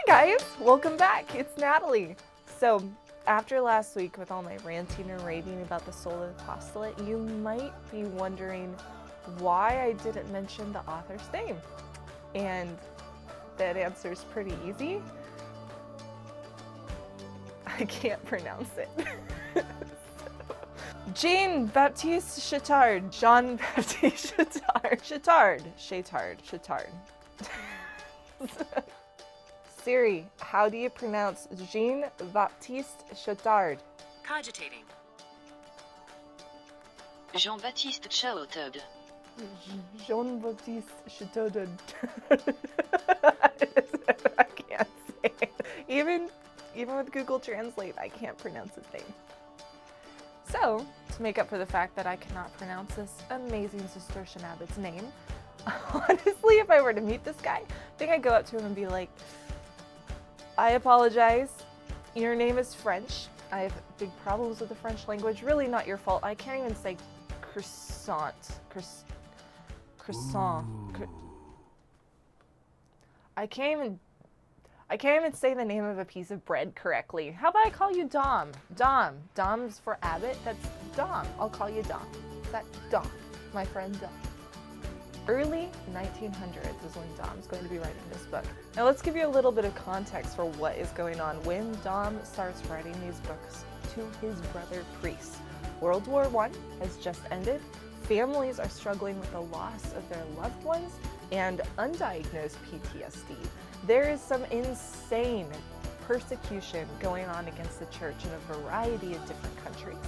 Guys, welcome back. It's Natalie. So, after last week with all my ranting and raving about the soul of the apostolate, you might be wondering why I didn't mention the author's name. And that answer is pretty easy. I can't pronounce it. Jean-Baptiste Chautard. Jean-Baptiste Chautard. Chautard. Siri, how do you pronounce Jean-Baptiste Chautard? Cogitating. Jean-Baptiste Chautard. Jean-Baptiste Chautard. I can't say it. Even with Google Translate, I can't pronounce his name. So, to make up for the fact that I cannot pronounce this amazing Cistercian abbot's name, honestly, if I were to meet this guy, I think I'd go up to him and be like, I apologize. Your name is French. I have big problems with the French language. Really not your fault. I can't even say croissant. I can't even say the name of a piece of bread correctly. How about I call you Dom? Dom. Dom's for Abbott. That's Dom. I'll call you Dom. Is that Dom? My friend Dom. Early 1900s is when Dom's going to be writing this book. Now let's give you a little bit of context for what is going on when Dom starts writing these books to his brother priests. World War I has just ended. Families are struggling with the loss of their loved ones and undiagnosed PTSD. There is some insane persecution going on against the church in a variety of different countries.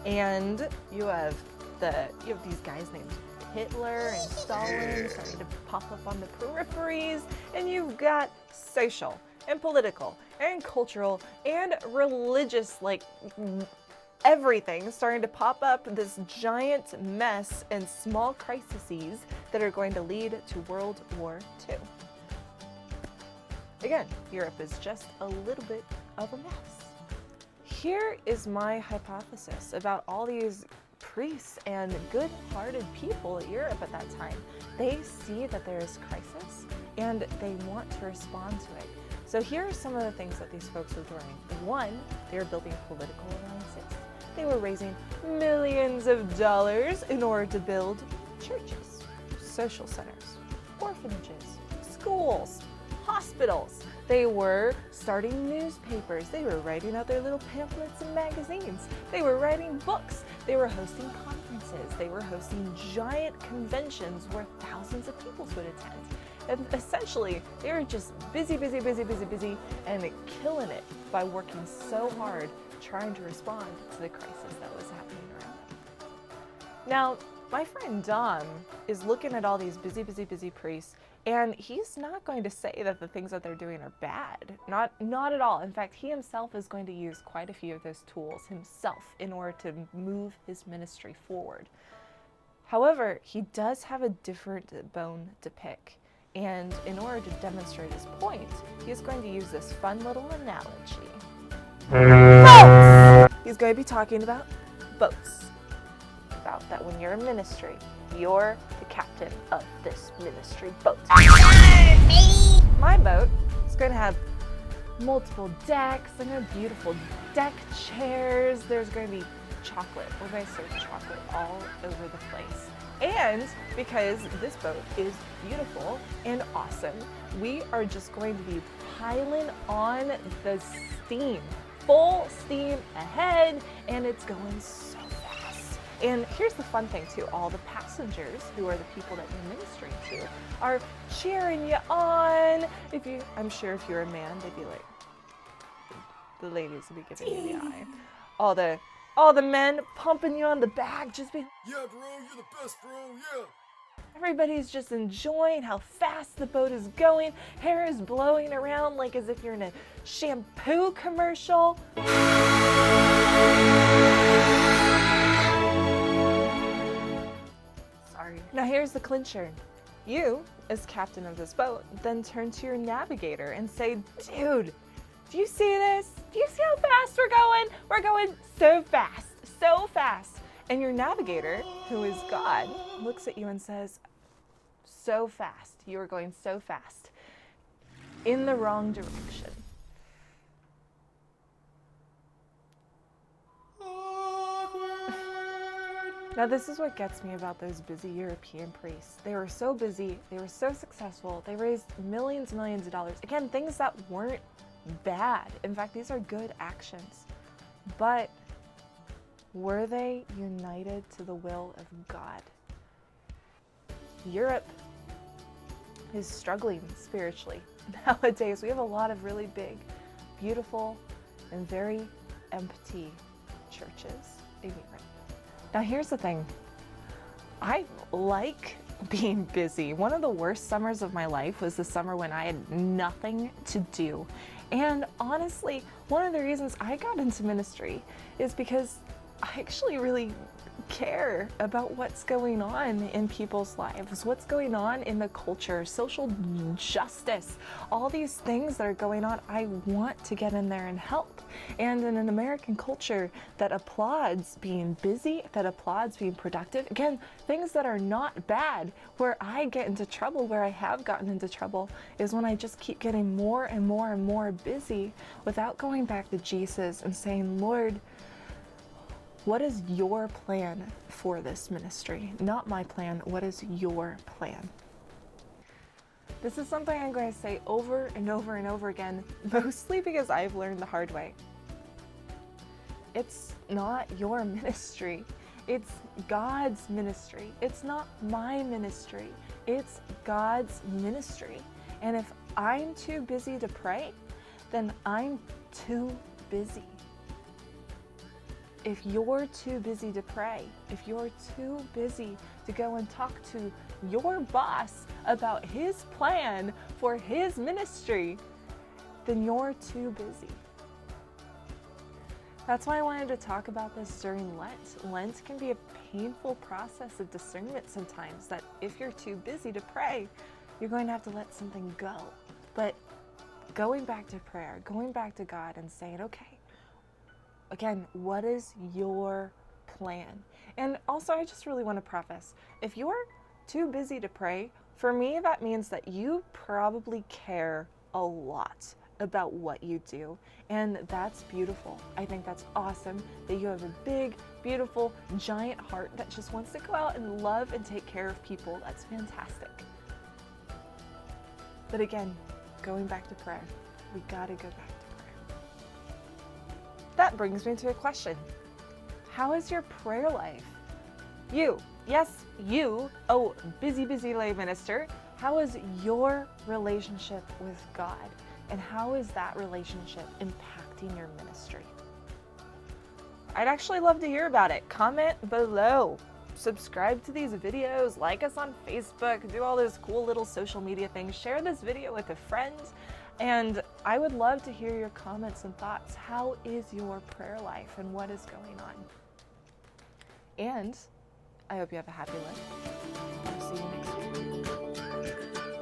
And you have these guys named Hitler and Stalin starting to pop up on the peripheries, and you've got social and political and cultural and religious, like everything starting to pop up, this giant mess and small crises that are going to lead to World War II. Again, Europe is just a little bit of a mess. Here is my hypothesis about all these priests and good-hearted people in Europe at that time. They see that there is crisis and they want to respond to it. So here are some of the things that these folks were doing. One, they were building political alliances. They were raising millions of dollars in order to build churches, social centers, orphanages, schools, hospitals. They were starting newspapers. They were writing out their little pamphlets and magazines. They were writing books. They were hosting conferences. They were hosting giant conventions where thousands of people would attend. And essentially, they were just busy, and killing it by working so hard trying to respond to the crisis that was happening around them. Now, my friend Dom is looking at all these busy priests, and he's not going to say that the things that they're doing are bad. Not at all. In fact, he himself is going to use quite a few of those tools himself in order to move his ministry forward. However, he does have a different bone to pick. And in order to demonstrate his point, he's going to use this fun little analogy. Boats! He's going to be talking about boats. About that when you're in ministry, you're the captain of this ministry boat. My boat is going to have multiple decks and a beautiful deck chairs. There's going to be chocolate. We're going to serve chocolate all over the place. And because this boat is beautiful and awesome, we are just going to be piling on the steam. Full steam ahead, and it's going so fast. And here's the fun thing too, all the passengers, who are the people that you're ministering to, are cheering you on. I'm sure if you're a man, they'd be like, the ladies would be giving you the eye. All the men pumping you on the back, just being, yeah, bro, you're the best, bro, yeah. Everybody's just enjoying how fast the boat is going. Hair is blowing around like as if you're in a shampoo commercial. Sorry. Now here's the clincher. You, as captain of this boat, then turn to your navigator and say, dude, do you see this? Do you see how fast we're going? We're going so fast, so fast. And your navigator, who is God, looks at you and says, so fast, you are going so fast. in the wrong direction. Now, this is what gets me about those busy European priests. They were so busy, they were so successful, they raised millions and millions of dollars. Again, things that weren't bad. In fact, these are good actions. But were they united to the will of God? Europe is struggling spiritually. Nowadays, we have a lot of really big, beautiful, and very empty churches in Europe. Now, here's the thing. I like being busy. One of the worst summers of my life was the summer when I had nothing to do. And honestly, one of the reasons I got into ministry is because I actually really care about what's going on in people's lives, what's going on in the culture, social justice, all these things that are going on. I want to get in there and help. And in an American culture that applauds being busy, that applauds being productive, again, things that are not bad, where I get into trouble, where I have gotten into trouble, is when I just keep getting more and more and more busy without going back to Jesus and saying, Lord, what is your plan for this ministry? Not my plan. What is your plan? This is something I'm going to say over and over and over again, mostly because I've learned the hard way. It's not your ministry. It's God's ministry. It's not my ministry. It's God's ministry. And if I'm too busy to pray, then I'm too busy. If you're too busy to pray, if you're too busy to go and talk to your boss about his plan for his ministry, then you're too busy. That's why I wanted to talk about this during Lent. Lent can be a painful process of discernment sometimes, that if you're too busy to pray, you're going to have to let something go. But going back to prayer, going back to God and saying, okay, again, what is your plan? And also, I just really want to preface, if you're too busy to pray, for me, that means that you probably care a lot about what you do. And that's beautiful. I think that's awesome that you have a big, beautiful, giant heart that just wants to go out and love and take care of people. That's fantastic. But again, going back to prayer, we gotta go back to prayer. That brings me to a question. How is your prayer life? You, yes, you, oh, busy lay minister, how is your relationship with God? And how is that relationship impacting your ministry? I'd actually love to hear about it. Comment below. Subscribe to these videos, like us on Facebook, do all those cool little social media things, share this video with a friend. And I would love to hear your comments and thoughts. How is your prayer life and what is going on? And I hope you have a happy life. I'll see you next week.